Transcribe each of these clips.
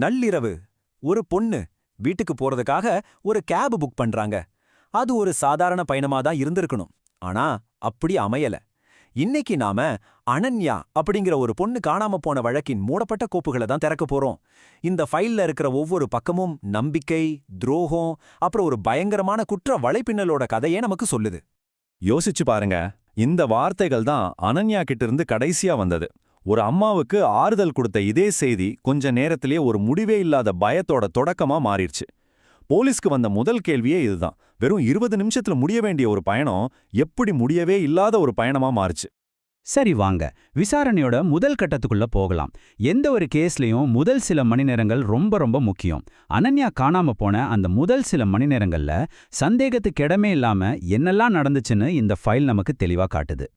நள்ளிரவு ஒரு பொண்ணு வீட்டுக்கு போறதுக்காக ஒரு கேப் புக் பண்றாங்க. அது ஒரு சாதாரண பயணமா தான் இருந்திருக்கணும். ஆனா அப்படி அமையல. இன்னைக்கு நாம அனன்யா அப்படிங்கிற ஒரு பொண்ணு காணாம போன வழக்கின் மூடப்பட்ட கோப்புகளை தான் திறக்க போறோம். இந்த ஃபைல்ல இருக்கிற ஒவ்வொரு பக்கமும் நம்பிக்கை, துரோகம், அப்புறம் ஒரு பயங்கரமான குற்ற வலைப்பின்னலோட கதையே நமக்கு சொல்லுது. யோசிச்சு பாருங்க, இந்த வார்த்தைகள் தான் அனன்யா கிட்ட இருந்து கடைசியா வந்தது. ஒரு அம்மாவுக்கு ஆறுதல் கொடுத்த இதே செய்தி கொஞ்ச நேரத்திலேயே ஒரு முடிவே இல்லாத பயத்தோட தொடக்கமா மாறிடுச்சு. போலீஸ்க்கு வந்த முதல் கேள்வியே இதுதான். வெறும் 20 நிமிஷத்துல முடிய வேண்டிய ஒரு பயணம் எப்படி முடியவே இல்லாத ஒரு பயணமா மாறுச்சு? சரி வாங்க, விசாரணையோட முதல் கட்டத்துக்குள்ள போகலாம். எந்த ஒரு கேஸ்லயும் முதல் சில மணி நேரங்கள் ரொம்ப ரொம்ப முக்கியம். அனன்யா காணாம போன அந்த முதல் சில மணி நேரங்கள்ல சந்தேகத்துக்கு இடமே இல்லாம என்னெல்லாம் நடந்துச்சுன்னு இந்த ஃபைல் நமக்கு தெளிவா காட்டுது.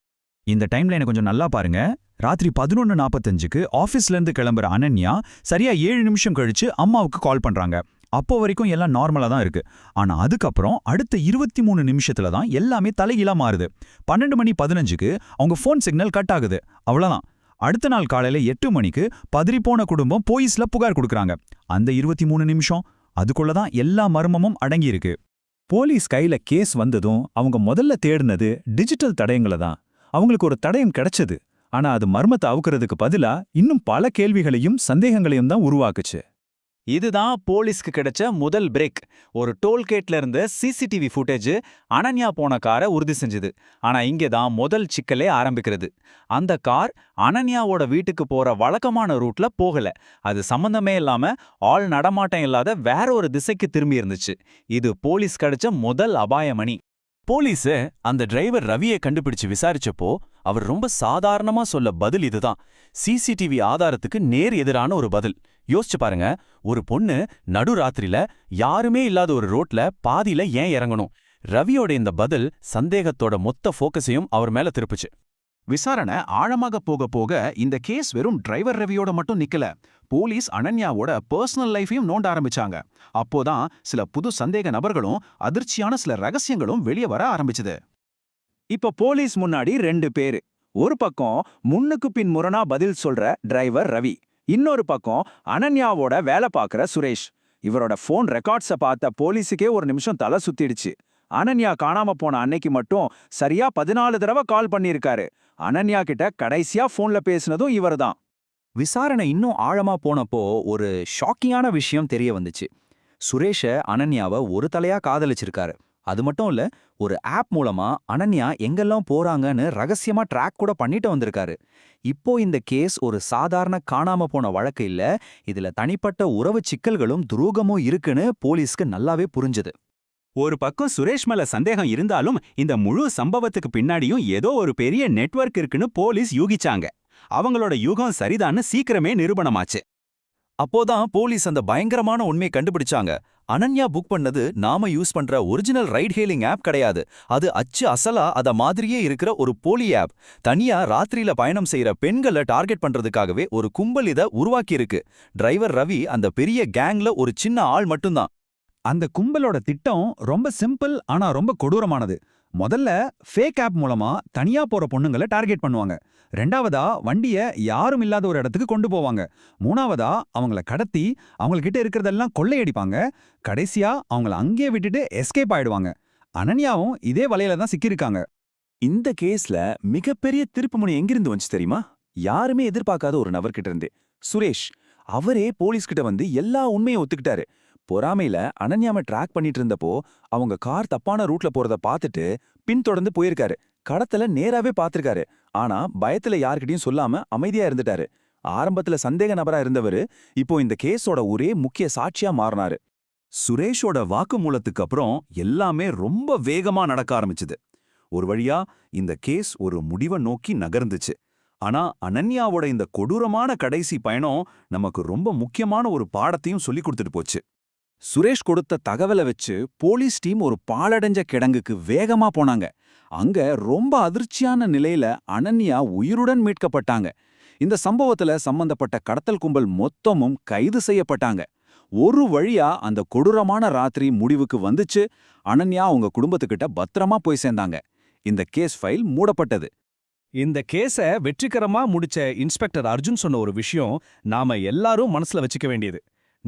இந்த டைம்லைனை கொஞ்சம் நல்லா பாருங்க. ராத்திரி 11:45க்கு ஆஃபீஸ்லேருந்து கிளம்புற அனன்யா சரியா 7 நிமிஷம் கழிச்சு அம்மாவுக்கு கால் பண்றாங்க. அப்போ வரைக்கும் எல்லாம் நார்மலா தான் இருக்கு. ஆனா அதுக்கப்புறம் அடுத்த 23 நிமிஷத்துல தான் எல்லாமே தலைகீழா மாறுது. 12:15க்கு அவங்க ஃபோன் சிக்னல் கட் ஆகுது. அவ்வளவுதான். அடுத்த நாள் காலையில 8 மணிக்கு பதறிப்போன குடும்பம் போலீஸ்ல புகார் கொடுக்கறாங்க. அந்த 23 நிமிஷம் அதுக்குள்ளதான் எல்லா மர்மமும் அடங்கியிருக்கு. போலீஸ் கையில கேஸ் வந்ததும் அவங்க முதல்ல தேடினது டிஜிட்டல் தடயங்களை தான். அவங்களுக்கு ஒரு தடயம் கிடைச்சது. ஆனா அது மர்மத்தை அவுக்கிறதுக்கு பதிலா இன்னும் பல கேள்விகளையும் சந்தேகங்களையும் தான் உருவாக்குச்சு. இதுதான் போலீஸ்க்கு கிடைச்ச முதல் பிரேக். ஒரு டோல்கேட்ல இருந்து சிசிடிவி ஃபுட்டேஜ் அனன்யா போன காரை உறுதி செஞ்சுது. ஆனா இங்கே தான் முதல் சிக்கலே ஆரம்பிக்கிறது. அந்த கார் அனன்யாவோட வீட்டுக்கு போற வழக்கமான ரூட்ல போகல. அது சம்பந்தமே இல்லாம ஆள் நடமாட்டம் இல்லாத வேற ஒரு திசைக்கு திரும்பி இருந்துச்சு. இது போலீஸ் கிடைச்ச முதல் அபாயமணி. போலீஸ் அந்த டிரைவர் ரவியை கண்டுபிடிச்சு விசாரிச்சப்போ அவர் ரொம்ப சாதாரணமா சொல்ல பதில் இதுதான். சிசிடிவி ஆதாரத்துக்கு நேர் எதிரான ஒரு பதில். யோசிச்சு பாருங்க, ஒரு பொண்ணு நடுராத்திரில யாருமே இல்லாத ஒரு ரோட்ல பாதியில ஏன் இறங்கணும்? ரவியோட இந்த பதில் சந்தேகத்தோட மொத்த ஃபோக்கஸையும் அவர் மேல திருப்புச்சு. விசாரணை ஆழமாக போக போக இந்த கேஸ் வெறும் டிரைவர் ரவியோட மட்டும் நிக்கல. போலீஸ் அனன்யாவோட பர்சனல் லைஃபையும் நோண்ட ஆரம்பிச்சாங்க. அப்போதான் சில புது சந்தேக நபர்களும் அதிர்ச்சியான சில ரகசியங்களும் வெளியே வர ஆரம்பிச்சது. இப்ப போலீஸ் முன்னாடி 2 பேரு. ஒரு பக்கம் முன்னுக்கு பின் முரணா பதில் சொல்ற டிரைவர் ரவி, இன்னொரு பக்கம் அனன்யாவோட வேலை பார்க்குற சுரேஷ். இவரோட ஃபோன் ரெக்கார்ட்ஸை பார்த்த போலீஸுக்கே ஒரு நிமிஷம் தலை சுத்திடுச்சு. அனன்யா காணாம போன அன்னைக்கு மட்டும் சரியா 14 தடவை கால் பண்ணியிருக்காரு. அனன்யா கிட்ட கடைசியா ஃபோன்ல பேசினதும் இவர்தான். விசாரணை இன்னும் ஆழமா போனப்போ ஒரு ஷாக்கிங்கான விஷயம் தெரிய வந்துச்சு. சுரேஷ அனன்யாவை ஒரு தலையா காதலிச்சிருக்காரு. அது மட்டும் இல்ல, ஒரு ஆப் மூலமா அனன்யா எங்கெல்லாம் போறாங்கன்னு ரகசியமா ட்ராக் கூட பண்ணிட்டு வந்திருக்காரு. இப்போ இந்த கேஸ் ஒரு சாதாரண காணாம போன வழக்கு இல்ல, இதுல தனிப்பட்ட உறவு சிக்கல்களும் துரோகமும் இருக்குன்னு போலீஸ்க்கு நல்லாவே புரிஞ்சது. ஒரு பக்கம் சுரேஷ் மேல சந்தேகம் இருந்தாலும் இந்த முழு சம்பவத்துக்கு பின்னாடியும் ஏதோ ஒரு பெரிய நெட்வொர்க் இருக்குன்னு போலீஸ் யூகிச்சாங்க. அவங்களோட யூகம் சரிதான்னு சீக்கிரமே நிரூபணமாச்சு. அப்போதான் போலீஸ் அந்த பயங்கரமான உண்மையை கண்டுபிடிச்சாங்க. அனன்யா புக் பண்ணது நாம யூஸ் பண்ற ஒரிஜினல் ரைட் ஹேலிங் ஆப் கிடையாது. அது அசலா அத மாதிரியே இருக்கிற ஒரு போலி ஆப். தனியா ராத்திரியில பயணம் செய்யற பெண்களை டார்கெட் பண்றதுக்காகவே ஒரு கும்பல் இத உருவாக்கி இருக்கு. டிரைவர் ரவி அந்த பெரிய கேங்ல ஒரு சின்ன ஆள் மட்டும்தான். அந்த கும்பலோட திட்டம் ரொம்ப சிம்பிள், ஆனா ரொம்ப கொடூரமானது. முதல்ல ஃபேக் ஆப் மூலமா தனியா போற பொண்ணுங்களை டார்கெட் பண்ணுவாங்க. ரெண்டாவதா வண்டிய யாரும் இல்லாத ஒரு இடத்துக்கு கொண்டு போவாங்க. மூணாவதா அவங்கள கடத்தி அவங்ககிட்ட இருக்கிறதெல்லாம் கொள்ளையடிப்பாங்க. கடைசியா அவங்கள அங்கேயே விட்டுட்டு எஸ்கேப் ஆயிடுவாங்க. அனன்யாவும் இதே வலையில தான் சிக்கியிருக்காங்க. இந்த கேஸ்ல மிகப்பெரிய திருப்புமுனை எங்கிருந்து வந்துச்சு தெரியுமா? யாருமே எதிர்பார்க்காத ஒரு நபர்கிட்ட இருந்து. சுரேஷ் அவரே போலீஸ்கிட்ட வந்து எல்லா உண்மையை ஒத்துக்கிட்டாரு. பொறாமையில அனன்யாவை ட்ராக் பண்ணிட்டு இருந்தப்போ அவங்க கார் தப்பான ரூட்ல போறத பார்த்துட்டு பின்தொடர்ந்து போயிருக்காரு. கடத்தல நேராவே பார்த்திருக்காரு. ஆனா பயத்துல யார்கிட்டயும் சொல்லாம அமைதியா இருந்துட்டாரு. ஆரம்பத்துல சந்தேக நபரா இருந்தவரு இப்போ இந்த கேஸோட ஒரே முக்கிய சாட்சியா மாறினாரு. சுரேஷோட வாக்குமூலத்துக்கு அப்புறம் எல்லாமே ரொம்ப வேகமா நடக்க ஆரம்பிச்சுது. ஒரு வழியா இந்த கேஸ் ஒரு முடிவை நோக்கி நகர்ந்துச்சு. ஆனா அனன்யாவோட இந்த கொடூரமான கடைசி பயணம் நமக்கு ரொம்ப முக்கியமான ஒரு பாடத்தையும் சொல்லி கொடுத்துட்டு போச்சு. சுரேஷ் கொடுத்த தகவலை வச்சு போலீஸ் டீம் ஒரு பாழடைஞ்ச கிடங்குக்கு வேகமா போனாங்க. அங்க ரொம்ப அதிர்ச்சியான நிலையில அனன்யா உயிருடன் மீட்கப்பட்டாங்க. இந்த சம்பவத்துல சம்பந்தப்பட்ட கடத்தல் கும்பல் மொத்தமும் கைது செய்யப்பட்டாங்க. ஒரு வழியா அந்த கொடூரமான ராத்திரி முடிவுக்கு வந்துச்சு. அனன்யா அவங்க குடும்பத்துக்கிட்ட பத்திரமா போய் சேர்ந்தாங்க. இந்த கேஸ் ஃபைல் மூடப்பட்டது. இந்த கேஸை வெற்றிகரமா முடிச்ச இன்ஸ்பெக்டர் அர்ஜுன் சொன்ன ஒரு விஷயம் நாம எல்லாரும் மனசுல வச்சுக்க வேண்டியது.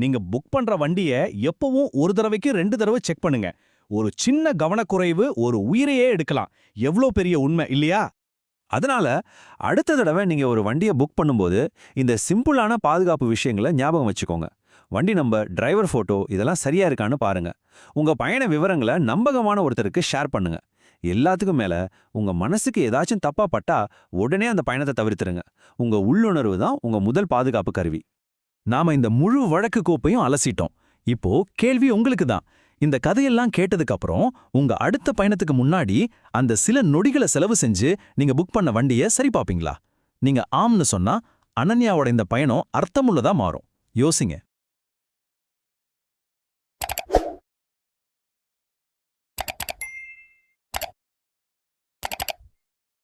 நீங்க புக் பண்ற வண்டிய எப்பவும் ஒரு தடவைக்கு 2 தடவை செக் பண்ணுங்க. ஒரு சின்ன கவனக்குறைவு ஒரு உயிரையே எடுக்கலாம். எவ்ளோ பெரிய உண்மை இல்லையா? அதனால அடுத்த தடவை நீங்க ஒரு வண்டியை புக் பண்ணும்போது இந்த சிம்பிளான பாதுகாப்பு விஷயங்களை ஞாபகம் வச்சுக்கோங்க. வண்டி நம்பர், டிரைவர் போட்டோ இதெல்லாம் சரியா இருக்கான்னு பாருங்க. உங்க பயண விவரங்களை நம்பகமான ஒருத்தருக்கு ஷேர் பண்ணுங்க. எல்லாத்துக்கும் மேல உங்க மனசுக்கு ஏதாச்சும் தப்பா பட்டா உடனே அந்த பயணத்தை தவிர்த்துருங்க. உங்க உள்ளுணர்வு தான் உங்க முதல் பாதுகாப்பு கருவி. நாம இந்த முழு வழக்கு கோப்பையும் அலசிட்டோம். இப்போ கேள்வி உங்களுக்கு தான். இந்த கதையெல்லாம் கேட்டதுக்கு அப்புறம் உங்க அடுத்த பயணத்துக்கு முன்னாடி அந்த சில நொடிகளை செலவு செஞ்சு நீங்க புக் பண்ண வண்டியை சரி பாப்பீங்களா? நீங்க ஆம்னு சொன்னா அனன்யாவோட இந்த பயணம் அர்த்தமுள்ளதா மாறும். யோசிங்க.